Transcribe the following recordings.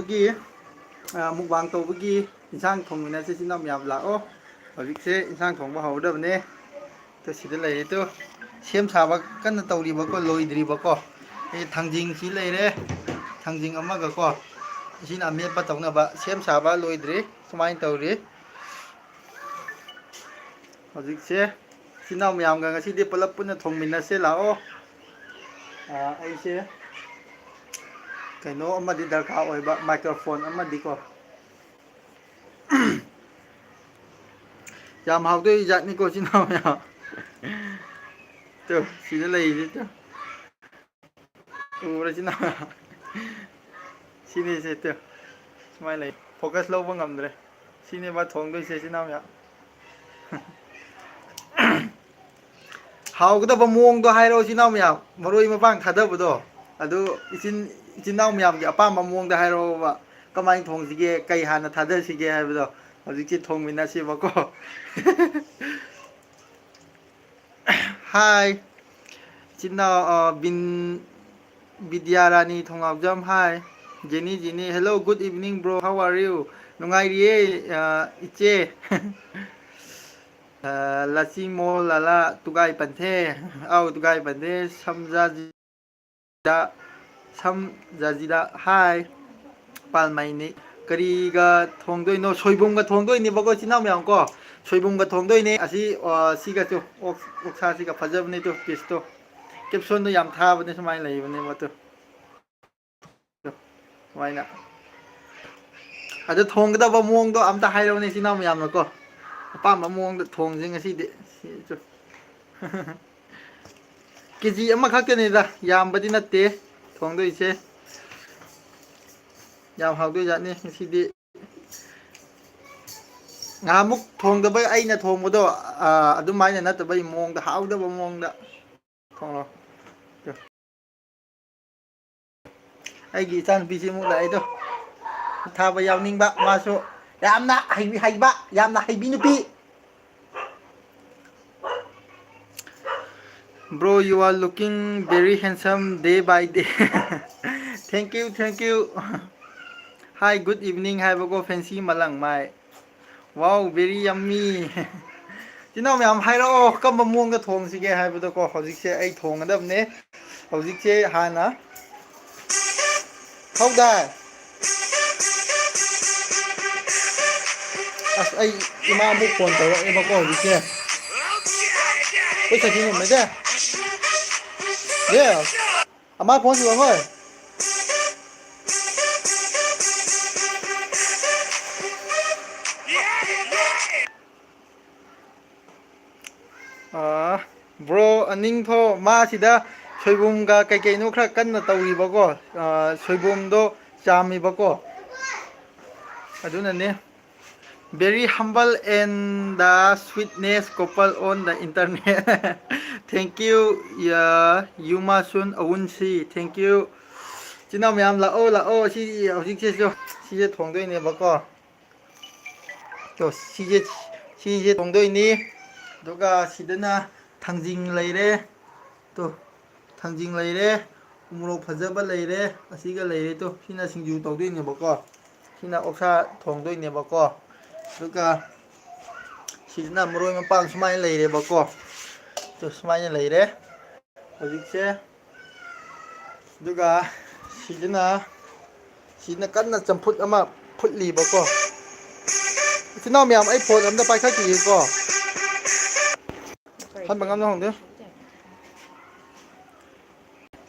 ꯇꯧꯕꯒꯤ ꯃꯨꯛꯕꯥꯡ ꯇꯧꯕꯒꯤ ꯏꯟꯁꯥꯡ ꯊꯣꯡꯃꯤꯟꯅꯁꯤ ꯏꯆꯤꯟ ꯏꯅꯥꯎ ꯃꯌꯥꯝ ꯂꯥꯛꯑꯣ ꯍꯧꯖꯤꯛꯁꯦ ꯏꯟꯁꯥꯡ ꯊꯣꯡꯕ ꯍꯧꯔꯗꯕꯅꯦ ꯇꯣ ꯁꯤꯗ ꯂꯩꯔꯦ ꯇꯣ ꯁꯦꯝ ꯁꯥꯕ ꯀꯟꯅ ꯇꯧꯔꯤꯕꯀꯣ ꯂꯣꯏꯗ꯭ꯔꯤꯕꯀꯣ ꯊꯥꯡꯖꯤꯡꯁꯤ ꯂꯩꯔꯦ ꯊꯥꯡꯖꯤꯡ ꯑꯃꯒꯀꯣ ꯑꯁꯤꯅ ꯑꯃꯦꯠꯄ ꯇꯧꯅꯕ ꯁꯦꯝ ꯁꯥꯕ ꯂꯣꯏꯗ꯭ꯔꯤ ꯁꯨꯃꯥꯏꯅ ꯇꯧꯔꯤ ꯍꯧꯖꯤꯛꯁꯦ ꯏꯆꯤꯟ ꯏꯅꯥꯎ ꯃꯌꯥꯝꯒ ꯉꯁꯤꯗꯤ ꯄꯨꯂꯞ ꯄꯨꯟꯅ ꯊꯣꯡꯃꯤꯟꯅꯁꯦ ꯂꯥꯛꯑꯣ ꯑꯩꯁꯦ ꯀꯩꯅꯣ ꯑꯃꯗꯤ ꯗꯔꯀꯥꯔ ꯑꯣꯏꯕ ꯃꯥꯏꯀ꯭ꯔꯣꯐꯣꯟ ꯑꯃꯗꯤꯀꯣ ꯌꯥꯝ ꯍꯥꯎꯗꯣꯏ ꯖꯥꯠꯅꯤꯀꯣ ꯏꯆꯤꯟ ꯏꯅꯥꯎ ꯃꯌꯥꯝ ꯇꯨ ꯁꯤꯗ ꯂꯩꯔꯤꯁꯤ ꯎꯕ꯭ꯔꯥ ꯏꯆꯤꯟ ꯏꯅꯥꯎ ꯃꯌꯥꯝ ꯁꯤꯅꯤꯁꯦ ꯇꯨ ꯁꯨꯃꯥꯏꯅ ꯂꯩ ꯐꯣꯀꯁ ꯂꯧꯕ ꯉꯝꯗ꯭ꯔꯦ ꯁꯤꯅꯦꯕ ꯊꯣꯡꯗꯣꯏꯁꯦ ꯏꯆꯤꯟ ꯏꯅꯥꯎ ꯃꯌꯥꯝ ꯍꯥꯎꯒꯗꯕ ꯃꯑꯣꯡꯗꯣ ꯍꯥꯏꯔꯛꯑꯣ ꯏꯆꯤꯟ ꯏꯅꯥꯎ ꯃꯌꯥꯝ ꯃꯔꯣꯏ ꯃꯄꯥꯡ ꯊꯥꯗꯕꯗꯣ ꯑꯗꯨ ꯏꯆꯤꯟ ꯏꯅꯥꯎ ꯃꯌꯥꯝꯒꯤ ꯑꯄꯥꯝꯕ ꯃꯑꯣꯡꯗ ꯍꯥꯏꯔꯛꯑꯣꯕ ꯀꯃꯥꯏꯅ ꯊꯣꯡꯁꯤꯒꯦ ꯀꯩ ꯍꯥꯟꯅ ꯊꯥꯗꯁꯤꯒꯦ ꯍꯥꯏꯕꯗꯣ ꯍꯧꯖꯤꯛꯁꯤ ꯊꯣꯡꯃꯤꯟꯅꯁꯦꯕꯀꯣ ꯍꯥꯏ ꯏꯆꯤꯟ ꯏꯅꯥꯎ ꯕꯤꯗ꯭ꯌꯥꯔꯥꯅꯤ ꯊꯣꯉꯥꯎꯖꯝ hi Jenny Jenny hello good evening bro how are you ꯅꯨꯡꯉꯥꯏꯔꯤꯌꯦ ꯏꯆꯦ ꯂꯆꯤꯡꯃꯣ ꯂꯥꯂꯥ ꯇꯨꯒꯥꯏ ꯄꯟꯊꯦ ꯑꯥꯎ ꯇꯨꯒꯥꯏ ꯄꯟꯊꯦ ꯁꯝꯖꯥꯖꯤꯗ ꯍꯥꯏ ꯄꯥꯜꯃꯩꯅꯤ ꯀꯔꯤꯒ ꯊꯣꯡꯗꯣꯏꯅꯣ ꯁꯣꯏꯕꯨꯝꯒ ꯊꯣꯡꯗꯣꯏꯅꯦꯕꯀꯣ ꯏꯆꯤꯟ ꯏꯅꯥꯎ ꯃꯌꯥꯝ ꯀꯣ ꯁꯣꯏꯕꯨꯝꯒ ꯊꯣꯡꯗꯣꯏꯅꯦ ꯑꯁꯤ ꯁꯤꯒꯁꯨ ꯑꯣꯛꯁꯥꯁꯤꯒ ꯐꯖꯕꯅꯦ ꯇꯨ ꯄꯤꯁꯇꯣ ꯀꯦꯞꯁꯣꯟꯗꯣ ꯌꯥꯝ ꯊꯥꯕꯅꯦ ꯁꯨꯃꯥꯏꯅ ꯂꯩꯕꯅꯦ ꯃꯗꯨ ꯁꯨꯃꯥꯏꯅ ꯑꯗꯨ ꯊꯣꯡꯒꯗꯕ ꯃꯑꯣꯡꯗꯣ ꯑꯝꯇ ꯍꯥꯏꯔꯛꯎꯅꯦ ꯏꯆꯤꯟ ꯏꯅꯥꯎ ꯃꯌꯥꯝꯅꯀꯣ ꯑꯄꯥꯝꯕ ꯃꯑꯣꯡꯗ ꯊꯣꯡꯁꯤ ꯉꯁꯤꯗꯤ ꯀꯦꯖꯤ ꯑꯃꯈꯛꯇꯅꯤꯗ ꯌꯥꯝꯕꯗꯤ ꯅꯠꯇꯦ ꯊꯣꯡꯗꯣꯏꯁꯦ ꯌꯥꯝ ꯍꯥꯎꯗꯣꯏꯖꯥꯠꯅꯤ ꯉꯁꯤꯗꯤ ꯉꯍꯥꯟꯃꯨꯛ ꯊꯣꯡꯗꯕ ꯑꯩꯅ ꯊꯣꯡꯕꯗꯣ ꯑꯗꯨꯃꯥꯏꯅ ꯅꯠꯇꯕꯩ ꯃꯑꯣꯡꯗ ꯍꯥꯎꯗꯕ ꯃꯑꯣꯡꯗ ꯊꯣꯡꯉꯣ ꯑꯩꯒꯤ ꯏꯆꯥꯅꯨꯄꯤꯁꯤ ꯑꯃꯨꯛ ꯂꯥꯛꯏꯗꯣ ꯊꯥꯕ ꯌꯥꯎꯅꯤꯡꯕ ꯃꯥꯁꯨ ꯌꯥꯝꯅ ꯍꯩꯕ ꯌꯥꯝꯅ ꯍꯩꯕꯤ ꯅꯨꯄꯤ bro you are looking very handsome day by day thank you hi good evening ꯍꯥꯏꯕꯀꯣ ꯐꯦꯟꯁꯤ ꯃꯂꯪ ꯃꯥꯏ ꯋꯥꯎ ꯕꯦꯔꯤ ꯌꯝꯃꯤ ꯏꯆꯤꯟ ꯏꯅꯥꯎ ꯃꯌꯥꯝ ꯍꯥꯏꯔꯛꯑꯣ ꯀꯔꯝꯕ ꯃꯑꯣꯡꯗ ꯊꯣꯡꯁꯤꯒꯦ ꯍꯥꯏꯕꯗꯣꯀꯣ ꯍꯧꯖꯤꯛꯁꯦ ꯑꯩ ꯊꯣꯡꯒꯗꯕꯅꯦ ꯍꯧꯖꯤꯛꯁꯦ ꯍꯥꯟꯅ ꯍꯧꯗꯥꯏ ꯑꯁ ꯑꯩ ꯏꯃꯥꯃꯨꯛ ꯐꯣꯟ ꯇꯧꯔꯛꯑꯦꯕꯀꯣ ꯍꯧꯖꯤꯛꯁꯦ ꯕ꯭ꯔꯣ ꯑꯅꯤꯡꯊꯣ ꯃꯥꯁꯤꯗ ꯁꯣꯏꯕꯨꯝꯒ ꯀꯩꯀꯩꯅꯣ ꯈꯔ ꯀꯟꯅ ꯇꯧꯔꯤꯕꯀꯣ ꯁꯣꯏꯕꯨꯝꯗꯣ ꯆꯥꯝꯃꯤꯕꯀꯣ ꯑꯗꯨꯅꯅꯦ very humble and the sweetness couple on the internet thank you ꯌꯨꯃꯥꯁꯨꯟ ꯑꯋꯨꯟꯁꯤ ꯊꯦꯡꯀ꯭ꯌꯨ ꯏꯆꯤꯟ ꯏꯅꯥꯎ ꯃꯌꯥꯝ ꯂꯥꯛꯑꯣ ꯂꯥꯛꯑꯣ ꯁꯤ ꯍꯧꯖꯤꯛꯁꯤꯁꯨ ꯁꯤꯁꯦ ꯊꯣꯡꯗꯣꯏꯅꯦꯕꯀꯣ ꯁꯤꯁꯦ ꯊꯣꯡꯗꯣꯏꯅꯤ ꯑꯗꯨꯒ ꯁꯤꯗꯅ ꯊꯥꯡꯖꯤꯡ ꯂꯩꯔꯦ ꯇꯣ ꯊꯥꯡꯖꯤꯡ ꯂꯩꯔꯦ ꯎꯃꯣꯔꯣꯛ ꯐꯖꯕ ꯂꯩꯔꯦ ꯑꯁꯤꯒ ꯂꯩꯔꯦ ꯇꯣ ꯁꯤꯅ ꯁꯤꯡꯖꯨ ꯇꯧꯗꯣꯏꯅꯦꯕꯀꯣ ꯁꯤꯅ ꯑꯣꯛꯁꯥ ꯊꯣꯡꯗꯣꯏꯅꯦꯕꯀꯣ ꯑꯗꯨꯒ ꯁꯤꯁꯤꯅ ꯃꯔꯣꯏ ꯃꯄꯥꯡ ꯁꯨꯃꯥꯏꯅ ꯂꯩꯔꯦꯕꯀꯣ ꯁꯨꯃꯥꯏꯅ ꯂꯩꯔꯦ ꯍꯧꯖꯤꯛꯁꯦ ꯑꯗꯨꯒ ꯁꯤꯅ ꯀꯟꯅ ꯆꯝꯐꯨꯠ ꯑꯃ ꯐꯨꯠꯂꯤꯕꯀꯣ ꯏꯆꯤꯟ ꯏꯅꯥꯎ ꯃꯌꯥꯝ ꯑꯩ ꯐꯣꯟ ꯑꯝꯇ ꯄꯥꯏꯈꯠꯈꯤꯒꯦꯀꯣ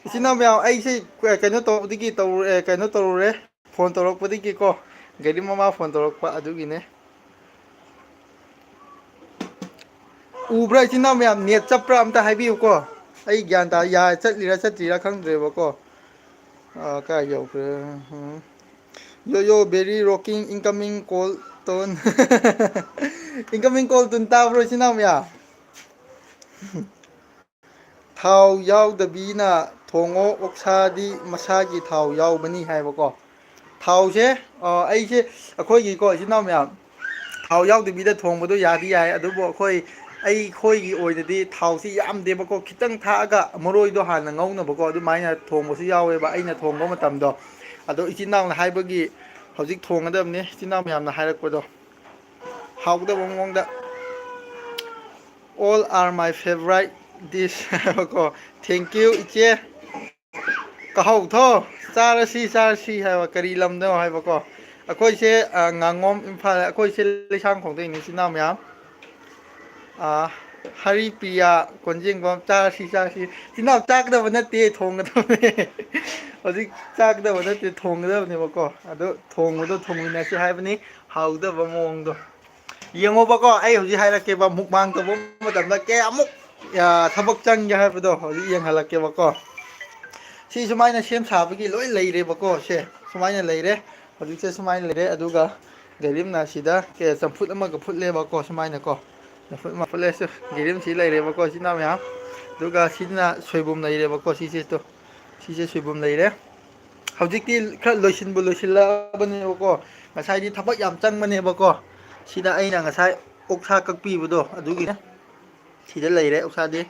ꯏꯆꯤꯟ ꯏꯅꯥꯎ ꯃꯌꯥꯝ ꯑꯩꯁꯦ ꯀꯩꯅꯣ ꯇꯧꯔꯨꯔꯦ ꯐꯣꯟ ꯇꯧꯔꯛꯄꯗꯒꯤꯀꯣ ꯒꯥꯔꯤ ꯃꯃꯥ ꯐꯣꯟ ꯇꯧꯔꯛꯄ ꯑꯗꯨꯒꯤꯅꯦ ꯎꯕ꯭ꯔꯥ ꯏꯆꯤꯟ ꯏꯅꯥꯎ ꯃꯌꯥꯝ ꯅꯦꯠ ꯆꯠꯄ꯭ꯔꯥ ꯑꯝꯇ ꯍꯥꯏꯕꯤꯌꯨꯀꯣ ꯑꯩ ꯒ꯭ꯌꯥꯟ ꯆꯠꯂꯤꯔꯥ ꯆꯠꯇ꯭ꯔꯤꯔꯥ ꯈꯪꯗ꯭ꯔꯦꯕꯀꯣ ꯀꯥꯏ ꯌꯧꯈ꯭ꯔꯦ ꯌꯣ very rocking incoming call tone incoming call tune ꯇꯥꯕ꯭ꯔꯣ ꯏꯆꯤꯟ ꯏꯅꯥꯎ ꯃꯌꯥꯝ ꯊꯥꯎ ꯌꯥꯎꯗꯕꯤꯅ ꯊꯣꯡꯉꯣ ꯑꯣꯛꯁꯥꯗꯤ ꯃꯁꯥꯒꯤ ꯊꯥꯎ ꯌꯥꯎꯕꯅꯤ ꯍꯥꯏꯕꯀꯣ ꯊꯥꯎꯁꯦ ꯑꯩꯁꯦ ꯑꯩꯈꯣꯏꯒꯤꯀꯣ ꯏꯆꯤꯟ ꯏꯅꯥꯎ ꯃꯌꯥꯝ ꯊꯥꯎ ꯌꯥꯎꯗꯕꯤꯗ ꯊꯣꯡꯕꯗꯣ ꯌꯥꯗꯤ ꯌꯥꯏ ꯑꯗꯨꯕꯨ ꯑꯩꯈꯣꯏꯒꯤ ꯑꯣꯏꯅꯗꯤ ꯊꯥꯎꯁꯤ ꯌꯥꯝꯗꯦꯕꯀꯣ ꯈꯤꯇꯪ ꯊꯥꯛꯑꯒ ꯃꯔꯣꯏꯗꯣ ꯍꯥꯟꯅ ꯉꯧꯅꯕꯀꯣ ꯑꯗꯨꯃꯥꯏꯅ ꯊꯣꯡꯕꯁꯨ ꯌꯥꯎꯋꯦꯕ ꯑꯩꯅ ꯊꯣꯡꯕ ꯃꯇꯝꯗꯣ ꯑꯗꯣ ꯏꯆꯤꯟ ꯏꯅꯥꯎꯅ ꯍꯥꯏꯕꯒꯤ ꯍꯧꯖꯤꯛ ꯊꯣꯡꯒꯗꯕꯅꯤ ꯏꯆꯤꯟ ꯏꯅꯥꯎ ꯃꯌꯥꯝꯅ ꯍꯥꯏꯔꯛꯄꯗꯣ ꯍꯥꯎꯒꯗꯕ ꯃꯑꯣꯡꯗ all are my favourite dish ꯍꯥꯏꯕꯀꯣ ꯊꯦꯡꯀ꯭ꯌꯨ ꯏꯆꯦ ꯀꯍꯧꯊꯣ ꯆꯥꯔꯁꯤ ꯆꯥꯔꯁꯤ ꯍꯥꯏꯕ ꯀꯔꯤ ꯂꯝꯗꯅꯣ ꯍꯥꯏꯕꯀꯣ ꯑꯩꯈꯣꯏꯁꯦ ꯉꯥꯉꯣꯝ ꯏꯝꯐꯥꯜ ꯑꯩꯈꯣꯏꯁꯦ ꯂꯩꯁꯥꯡ ꯊꯣꯡꯗꯣꯏꯅꯤ ꯏꯆꯤꯟ ꯏꯅꯥꯎ ꯃꯌꯥꯝ ꯍꯔꯤ ꯄ꯭ꯔꯤꯌꯥ ꯀꯣꯟꯖꯦꯡꯕꯝ ꯆꯥꯔꯁꯤ ꯆꯥꯔꯁꯤ ꯏꯆꯤꯟ ꯏꯅꯥꯎ ꯆꯥꯒꯗꯕ ꯅꯠꯇꯦ ꯊꯣꯡꯒꯗꯕꯅꯦ ꯍꯧꯖꯤꯛ ꯆꯥꯒꯗꯕ ꯅꯠꯇꯦ ꯊꯣꯡꯒꯗꯕꯅꯦꯕꯀꯣ ꯑꯗꯣ ꯊꯣꯡꯕꯗꯣ ꯊꯣꯡꯃꯤꯟꯅꯁꯤ ꯍꯥꯏꯕꯅꯤ ꯍꯥꯎꯗꯕ ꯃꯑꯣꯡꯗꯣ ꯌꯦꯡꯉꯣꯕꯀꯣ ꯑꯩ ꯍꯧꯖꯤꯛ ꯍꯥꯏꯔꯛꯀꯦꯕ ꯃꯨꯛꯕꯥꯡ ꯇꯧꯕ ꯃꯇꯝꯗ ꯀꯌꯥꯃꯨꯛ ꯊꯕꯛ ꯆꯪꯒꯦ ꯍꯥꯏꯕꯗꯣ ꯍꯧꯖꯤꯛ ꯌꯦꯡꯍꯜꯂꯛꯀꯦꯕꯀꯣ ꯁꯤ ꯁꯨꯃꯥꯏꯅ ꯁꯦꯝ ꯁꯥꯕꯒꯤ ꯂꯣꯏ ꯂꯩꯔꯦꯕꯀꯣ ꯁꯦ ꯁꯨꯃꯥꯏꯅ ꯂꯩꯔꯦ ꯍꯧꯖꯤꯛꯁꯦ ꯁꯨꯃꯥꯏꯅ ꯂꯩꯔꯦ ꯑꯗꯨꯒ ꯒꯦꯔꯤꯝꯅ ꯁꯤꯗ ꯆꯝꯐꯨꯠ ꯑꯃꯒ ꯐꯨꯠꯂꯦꯕꯀꯣ ꯁꯨꯃꯥꯏꯅꯀꯣ ꯆꯝꯐꯨꯠ ꯑꯃ ꯐꯨꯠꯂꯦꯁꯨ ꯒꯦꯔꯤꯝꯁꯤ ꯂꯩꯔꯦꯕꯀꯣ ꯏꯆꯤꯟ ꯏꯅꯥꯎ ꯃꯌꯥꯝ ꯑꯗꯨꯒ ꯁꯤꯅ ꯁꯣꯏꯕꯨꯝ ꯂꯩꯔꯦꯕꯀꯣ ꯁꯤꯁꯦ ꯁꯤꯁꯦ ꯁꯣꯏꯕꯨꯝ ꯂꯩꯔꯦ ꯍꯧꯖꯤꯛꯇꯤ ꯈꯔ ꯂꯣꯏꯁꯤꯜꯂꯛꯑꯕꯅꯦꯕꯀꯣ ꯉꯁꯥꯏꯗꯤ ꯊꯕꯛ ꯌꯥꯝ ꯆꯪꯕꯅꯦꯕꯀꯣ ꯁꯤꯗ ꯑꯩꯅ ꯉꯁꯥꯏ ꯑꯣꯛꯁꯥ ꯀꯛꯄꯤꯕꯗꯣ ꯑꯗꯨꯒꯤꯅꯦ ꯁꯤꯗ ꯂꯩꯔꯦ ꯑꯣꯛꯁꯥꯗꯤ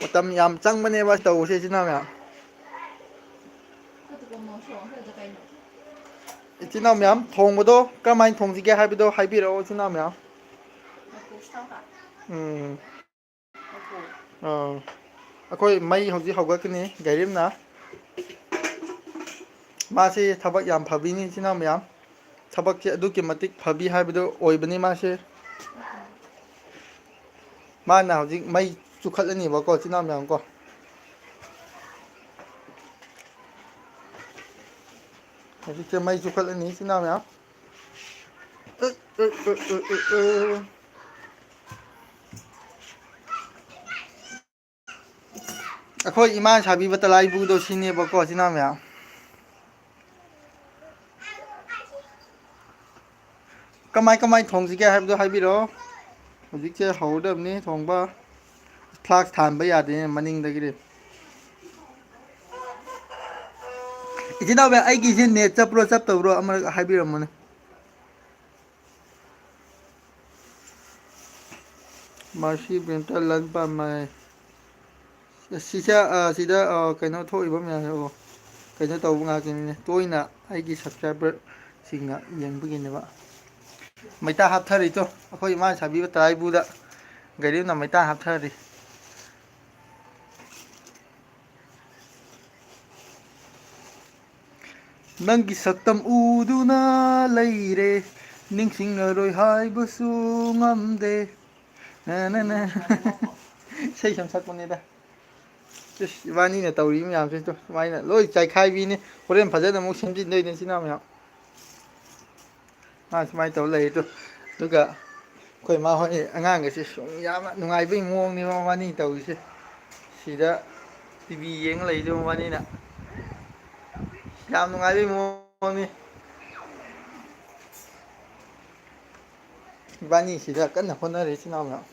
ꯃꯇꯝ ꯌꯥꯝ ꯆꯪꯕꯅꯦꯕ ꯇꯧꯕꯁꯦ ꯏꯆꯤꯟ ꯏꯅꯥꯎ ꯃꯌꯥꯝ ꯏꯆꯤꯟ ꯏꯅꯥꯎ ꯃꯌꯥꯝ ꯊꯣꯡꯕꯗꯣ ꯀꯔꯝꯍꯥꯏꯅ ꯊꯣꯡꯁꯤꯒꯦ ꯍꯥꯏꯕꯗꯣ ꯍꯥꯏꯕꯤꯔꯛꯑꯣ ꯏꯆꯤꯟ ꯏꯅꯥꯎ ꯃꯌꯥꯝ ꯎꯝ ꯑꯩꯈꯣꯏ ꯃꯩ ꯍꯧꯖꯤꯛ ꯍꯧꯒꯠꯀꯅꯤ ꯒꯥꯔꯤꯝꯅ ꯃꯥꯁꯤ ꯊꯕꯛ ꯌꯥꯝ ꯐꯕꯤꯅꯤ ꯏꯆꯤꯟ ꯏꯅꯥꯎ ꯃꯌꯥꯝ ꯊꯕꯛꯁꯦ ꯑꯗꯨꯛꯀꯤ ꯃꯇꯤꯛ ꯐꯕꯤ ꯍꯥꯏꯕꯗꯨ ꯑꯣꯏꯕꯅꯤ ꯃꯥꯁꯦ ꯃꯥꯅ ꯍꯧꯖꯤꯛ ꯃꯩ ꯆꯨꯈꯠꯂꯅꯤꯕꯀꯣ ꯏꯆꯤꯟ ꯏꯅꯥꯎ ꯃꯌꯥꯝ ꯀꯣ ꯍꯧꯖꯤꯛꯁꯦ ꯃꯩ ꯆꯨꯈꯠꯂꯅꯤ ꯏꯆꯤꯟ ꯏꯅꯥꯎ ꯃꯌꯥꯝ ꯑꯩꯈꯣꯏ ꯏꯃꯥꯅ ꯁꯥꯕꯤꯕ ꯇꯂꯥꯏꯕꯨꯗꯣ ꯁꯤꯅꯦꯕꯀꯣ ꯏꯆꯤꯟ ꯏꯅꯥꯎ ꯃꯌꯥꯝ ꯀꯃꯥꯏ ꯀꯃꯥꯏ ꯊꯣꯡꯁꯤꯒꯦ ꯍꯥꯏꯕꯗꯣ ꯍꯥꯏꯕꯤꯔꯛꯑꯣ ꯍꯧꯖꯤꯛꯁꯦ ꯍꯧꯔꯗꯕꯅꯤ ꯊꯣꯡꯕ ꯐ꯭ꯂꯥꯛꯁ ꯊꯥꯟꯕ ꯌꯥꯗꯦꯅꯦ ꯃꯅꯤꯡꯗꯒꯤꯗꯤ ꯏꯆꯤꯟ ꯏꯅꯥꯎ ꯑꯩꯒꯤꯁꯦ ꯅꯦꯠ ꯆꯠꯄ꯭ꯔꯣ ꯆꯠꯇꯕ꯭ꯔꯣ ꯑꯃ ꯍꯥꯏꯕꯤꯔꯝꯃꯣꯅꯦ ꯃꯥꯔꯁꯤ ꯕꯦꯟꯇꯜ ꯂꯟꯄꯥꯃꯩ ꯁꯤꯁꯦ ꯁꯤꯗ ꯀꯩꯅꯣ ꯊꯣꯛꯏꯕ ꯃꯌꯥꯝꯁꯦ ꯀꯩꯅꯣ ꯇꯧꯕ ꯉꯥꯛꯇꯅꯤꯅꯦ ꯇꯣꯏꯅ ꯑꯩꯒꯤ ꯁꯕꯁꯀ꯭ꯔꯥꯏꯕꯔꯁꯤꯡꯅ ꯌꯦꯡꯕꯒꯤꯅꯦꯕ ꯃꯩꯇꯥ ꯍꯥꯞꯊꯔꯤꯗꯣ ꯑꯩꯈꯣꯏ ꯏꯃꯥꯅ ꯁꯥꯕꯤꯕ ꯇꯔꯥꯏꯕꯨꯗ ꯒꯥꯔꯤꯅ ꯃꯩꯇꯥ ꯍꯥꯞꯊꯔꯤ ꯅꯪꯒꯤ ꯁꯛꯇꯝ ꯎꯗꯨꯅ ꯂꯩꯔꯦ ꯅꯤꯡꯁꯤꯡꯉꯔꯣꯏ ꯍꯥꯏꯕꯁꯨ ꯉꯝꯗꯦ ꯏꯁꯩ ꯁꯨꯝ ꯁꯛꯄꯅꯤꯗ ꯏꯕꯥꯅꯤꯅ ꯇꯧꯔꯤ ꯃꯌꯥꯝꯁꯤꯗꯣ ꯁꯨꯃꯥꯏꯅ ꯂꯣꯏ ꯆꯥꯏꯈꯥꯏꯕꯤꯅꯤ ꯍꯣꯔꯦꯟ ꯐꯖꯅ ꯑꯃꯨꯛ ꯁꯦꯝꯖꯤꯟꯗꯣꯏꯅꯤ ꯏꯆꯤꯟ ꯏꯅꯥꯎ ꯃꯌꯥꯝ ꯁꯨꯃꯥꯏꯅ ꯇꯧꯔ ꯂꯩꯗꯣ ꯑꯗꯨꯒ ꯑꯩꯈꯣꯏ ꯃꯥ ꯍꯣꯏ ꯑꯉꯥꯡꯒꯁꯦ ꯁꯨꯝ ꯌꯥꯝꯅ ꯅꯨꯡꯉꯥꯏꯕꯩ ꯃꯑꯣꯡꯅꯦꯕ ꯃꯕꯥꯅꯤ ꯇꯧꯔꯤꯁꯦ ꯁꯤꯗ ꯇꯤꯚꯤ ꯌꯦꯡꯉ ꯂꯩꯗꯣ ꯃꯕꯥꯅꯤꯅ ꯌꯥꯝ ꯅꯨꯡꯉꯥꯏꯕꯩ ꯃꯑꯣꯡꯅꯤ ꯏꯕꯥꯅꯤꯁꯤꯗ ꯀꯟꯅ ꯍꯣꯠꯅꯔꯤ ꯏꯆꯤꯟ ꯏꯅꯥꯎ ꯃꯌꯥꯝ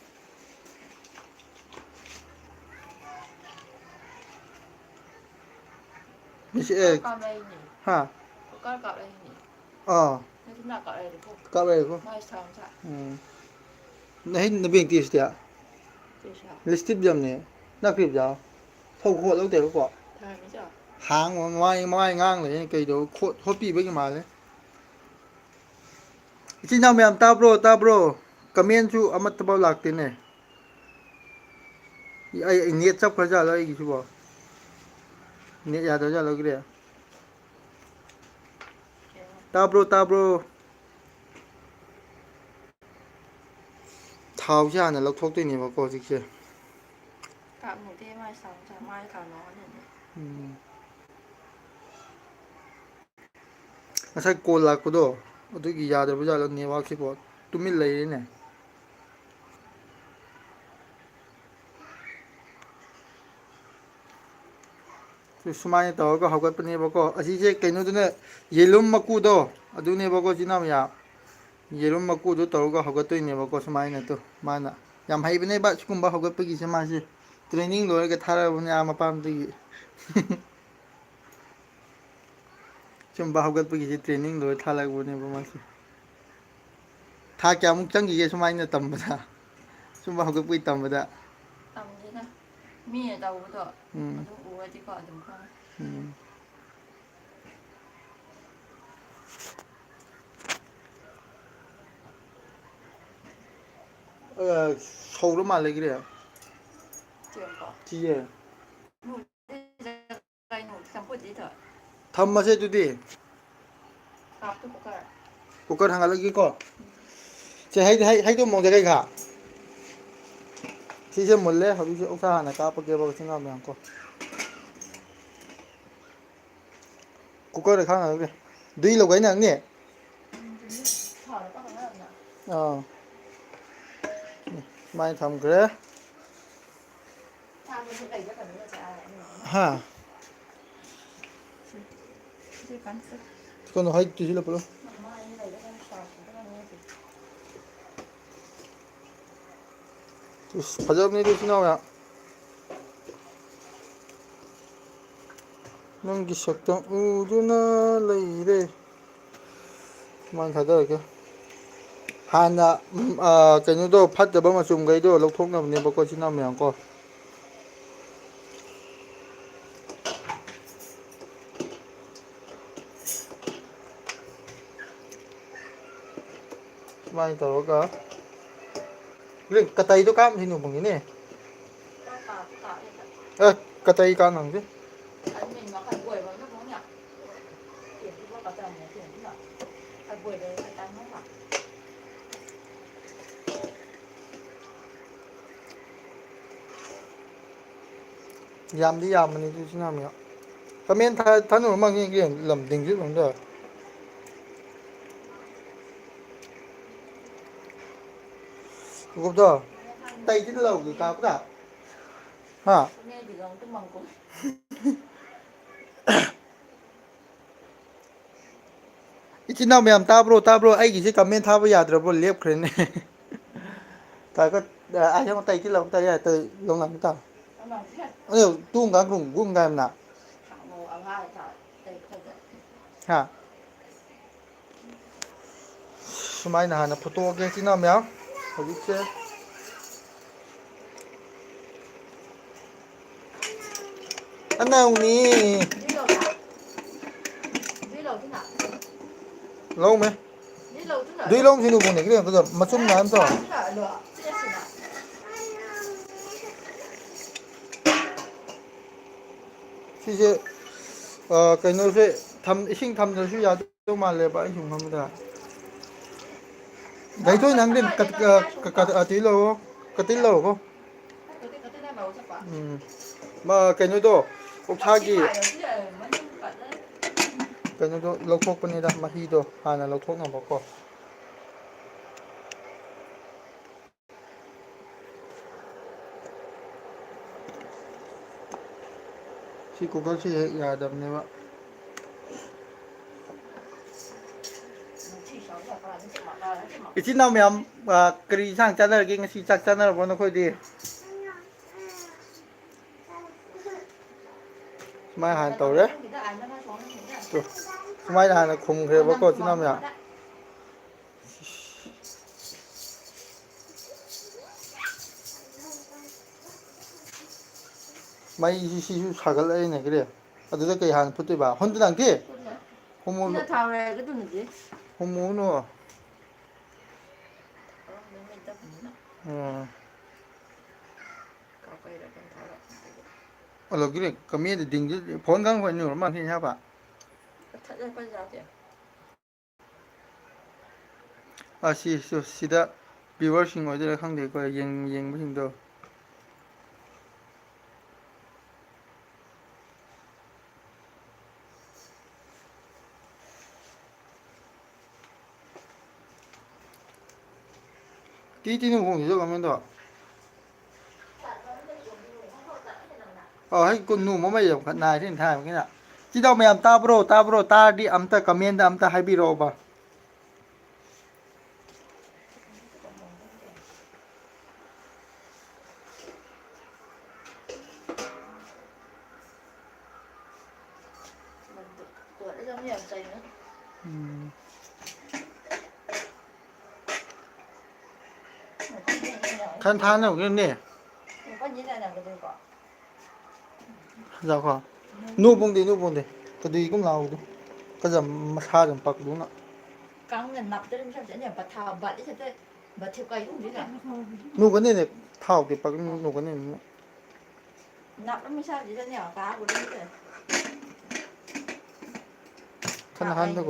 ꯍꯥ ꯍꯥꯡꯕ ꯃꯃꯥꯏ ꯉꯥꯡ ꯂꯩꯅ ꯀꯩꯗꯧ ꯈꯣꯠꯄꯤꯕꯒꯤ ꯃꯥꯜꯂꯦ ꯏꯆꯤꯟ ꯏꯅꯥꯎ ꯃꯌꯥꯝ ꯇꯥꯕ꯭ꯔꯣ ꯇꯥꯕ꯭ꯔꯣ ꯀꯃꯦꯟꯁꯨ ꯑꯃꯠꯇꯐꯥꯎ ꯂꯥꯛꯇꯦꯅꯦ ꯑꯩ ꯅꯦꯠ ꯆꯞꯈ꯭ꯔꯖꯥꯠꯂꯣ ꯑꯩꯒꯤꯁꯤꯕꯣ ꯅꯦꯠ ꯌꯥꯗ꯭ꯔꯖꯥꯠꯂꯣ ꯑꯩꯒꯤꯗꯤ ꯇꯥꯕ꯭ꯔꯣ ꯇꯥꯕ꯭ꯔꯣ ꯊꯥꯎꯁꯦ ꯍꯥꯟꯅ ꯂꯧꯊꯣꯛꯇꯣꯏꯅꯦꯕꯀꯣ ꯍꯧꯖꯤꯛꯁꯦ ꯎꯝ ꯉꯁꯥꯏ ꯀꯣꯜ ꯂꯥꯛꯄꯗꯣ ꯑꯗꯨꯒꯤ ꯌꯥꯗ꯭ꯔꯕꯖꯥꯠꯂꯣ ꯅꯦꯠꯋꯥꯛꯁꯤꯕꯣ ꯇꯨꯃꯤꯟ ꯂꯩꯔꯦꯅꯦ ꯁꯨꯃꯥꯏꯅ ꯇꯧꯔꯒ ꯍꯧꯒꯠꯄꯅꯦꯕꯀꯣ ꯑꯁꯤꯁꯦ ꯀꯩꯅꯣꯗꯨꯅ ꯌꯦꯂꯨꯝ ꯃꯀꯨꯗꯣ ꯑꯗꯨꯅꯦꯕꯀꯣ ꯏꯆꯤꯟ ꯏꯅꯥꯎ ꯃꯌꯥꯝ ꯌꯦꯔꯨꯝ ꯃꯀꯨꯗꯨ ꯇꯧꯔꯒ ꯍꯧꯒꯠꯇꯣꯏꯅꯦꯕꯀꯣ ꯁꯨꯃꯥꯏꯅꯗꯣ ꯃꯥꯅ ꯌꯥꯝ ꯍꯩꯕꯅꯦꯕ ꯁꯤꯒꯨꯝꯕ ꯍꯧꯒꯠꯄꯒꯤꯁꯦ ꯃꯥꯁꯦ ꯇ꯭ꯔꯦꯅꯤꯡ ꯂꯣꯏꯔꯒ ꯊꯥꯔꯛꯑꯕꯅꯦ ꯃꯄꯥꯝꯗꯒꯤ ꯁꯨꯝꯕ ꯍꯧꯒꯠꯄꯒꯤꯁꯦ ꯇ꯭ꯔꯦꯅꯤꯡ ꯂꯣꯏꯔ ꯊꯥꯂꯛꯄꯅꯦꯕ ꯃꯥꯁꯦ ꯊꯥ ꯀꯌꯥꯃꯨꯛ ꯆꯪꯈꯤꯒꯦ ꯁꯨꯃꯥꯏꯅ ꯇꯝꯕꯗ ꯁꯨꯝꯕ ꯍꯧꯒꯠꯄꯒꯤ ꯇꯝꯕꯗ ꯃꯤꯅ ꯇꯧꯕꯗꯣ ꯑꯗꯨꯝ ꯎꯔꯗꯤꯀꯣ ꯑꯗꯨꯝ ꯈꯪꯉꯦ ꯁꯧꯔ ꯃꯥꯜꯂꯦ ꯀꯔꯤ ꯆꯤꯌꯦ ꯊꯝꯃꯁꯦ ꯑꯗꯨꯗꯤ ꯀꯨꯀꯔ ꯊꯥꯡꯒꯠꯂꯒꯦꯀꯣ ꯁꯦ ꯍꯩꯗꯣ ꯃꯣꯡꯖ ꯀꯩꯀꯥ ꯁꯤꯁꯦ ꯃꯨꯜꯂꯦ ꯍꯧꯖꯤꯛꯁꯦ ꯑꯣꯛꯁꯥ ꯍꯥꯟꯅ ꯀꯥꯞꯄꯒꯦꯕ ꯀꯆꯤꯡ ꯉꯥ ꯃꯌꯥꯝ ꯀꯣ ꯀꯨꯀꯔꯗ ꯈꯥꯡꯉꯒꯦ ꯑꯗꯨꯏ ꯂꯧꯒꯩ ꯅꯪꯅꯤ ꯑꯥ ꯁꯨꯃꯥꯏꯅ ꯊꯝꯈ꯭ꯔꯦ ꯍꯥ ꯀꯩꯅꯣ ꯍꯩ ꯇꯨꯁꯤꯜꯂꯛꯄ꯭ꯔꯣ ꯐꯖꯕꯅꯤ ꯑꯗꯨ ꯏꯆꯤꯜ ꯏꯅꯥꯎ ꯃꯌꯥꯝ ꯅꯪꯒꯤ ꯁꯛꯇꯝ ꯎꯗꯨꯅ ꯂꯩꯔꯦ ꯁꯨꯃꯥꯏꯅ ꯊꯥꯗꯔꯒꯦ ꯍꯥꯟꯅ ꯀꯩꯅꯣꯗꯣ ꯐꯠꯇꯕ ꯃꯆꯨꯝꯈꯩꯗꯣ ꯂꯧꯊꯣꯛꯅꯕꯅꯦꯕꯀꯣ ꯏꯆꯤꯜ ꯏꯅꯥꯎ ꯃꯌꯥꯝ ꯀꯣ ꯁꯨꯃꯥꯏꯅ ꯇꯧꯔꯒ ꯀꯇꯩꯗꯣ ꯀꯥꯞꯁꯤꯅꯨ ꯐꯪꯉꯤꯅꯦ ꯀꯇꯩ ꯀꯥꯞꯅꯕꯅꯤ ꯌꯥꯝꯗꯤ ꯌꯥꯝꯕꯅꯤ ꯑꯗꯨ ꯏꯆꯤꯜ ꯏꯅꯥꯎ ꯃꯌꯥꯝ ꯀꯃꯦꯟ ꯊꯥꯅꯔꯨꯃꯒꯦ ꯂꯝꯗꯤꯡꯁꯨ ꯂꯝꯗ ꯒꯨꯞꯇꯣ ꯇꯩꯗꯤ ꯂꯧꯒꯦ ꯀꯥꯞꯄ꯭ꯔꯥ ꯍꯥ ꯏꯆꯤꯟ ꯏꯅꯥꯎ ꯃꯌꯥꯝ ꯇꯥꯕ꯭ꯔꯣ ꯇꯥꯕ꯭ꯔꯣ ꯑꯩꯒꯤꯁꯦ ꯀꯃꯦꯟ ꯊꯥꯕ ꯌꯥꯗ꯭ꯔꯕꯣ ꯂꯦꯞꯈ꯭ꯔꯦꯅꯦ ꯍꯥ ꯁꯨꯃꯥꯏꯅ ꯍꯥꯟꯅ ꯐꯨꯠꯇꯣꯛꯑꯒꯦ ꯏꯆꯤꯟ ꯏꯅꯥꯎ ꯃꯌꯥꯝ ꯍꯧꯖꯤꯛꯁꯦ ꯂꯧꯃꯦ ꯁꯤꯁꯦ ꯀꯩꯅꯣꯁꯦ ꯏꯁꯤꯡ ꯊꯝꯗ꯭ꯔꯁꯨ ꯌꯥꯗꯧ ꯃꯥꯜꯂꯦꯕ ꯑꯩ ꯁꯨꯝ ꯈꯟꯕꯗ ꯀꯩꯅꯣꯗꯣ ꯑꯣꯛꯁꯥꯒꯤ ꯀꯩꯅꯣꯗꯣ ꯂꯧꯊꯣꯛꯄꯅꯤꯗ ꯃꯍꯤꯗꯣ ꯍꯥꯟꯅ ꯂꯧꯊꯣꯛꯅꯕꯀꯣ ꯁꯤ ꯀꯨꯀꯔꯁꯤ ꯍꯦꯛ ꯌꯥꯗꯕꯅꯦꯕ ꯏꯆꯤꯟ ꯏꯅꯥꯎ ꯃꯌꯥꯝ ꯀꯔꯤ ꯌꯦꯟꯁꯥꯡ ꯆꯥꯟꯅꯔꯒꯦ ꯉꯁꯤ ꯆꯥꯛ ꯆꯥꯅꯔꯕꯣ ꯅꯈꯣꯏꯗꯤ ꯁꯨꯃꯥꯏꯅ ꯍꯥꯟꯅ ꯇꯧꯔꯦ ꯁꯨꯃꯥꯏꯅ ꯍꯥꯟꯅ ꯈꯨꯝꯈ꯭ꯔꯦꯕꯀꯣ ꯏꯆꯤꯟ ꯏꯅꯥꯎ ꯃꯌꯥꯝ ꯃꯩꯁꯤ ꯁꯤꯁꯨ ꯁꯥꯒꯠꯂꯛꯏꯅꯦ ꯀꯔꯤ ꯑꯗꯨꯗ ꯀꯩ ꯍꯥꯟꯅ ꯐꯨꯠꯇꯣꯏꯕ ꯑꯁꯤꯁꯨ ꯁꯤꯗ ꯚꯤꯌꯋꯔꯁꯤꯡ ꯑꯣꯏꯗꯣꯏꯔꯥ ꯈꯪꯗꯦꯀꯣ ꯌꯦꯡꯕꯁꯤꯡꯗꯣ ꯏꯆꯤꯜ ꯃꯌꯥꯝ ꯇꯥꯕ꯭ꯔꯣ ꯇꯥꯕ꯭ꯔꯣ ꯇꯥꯔꯗꯤ ꯑꯝꯇ ꯀꯃꯦꯟꯗ ꯑꯝꯇ ꯍꯥꯏꯕꯤꯔꯛꯑꯣꯕ bật theo cây cũng biết là nụ cái này này thảo thì bạc nụ cái này nặng lắm, sao chỉ cho nhỏ cá của đấy rồi thân hắn thôi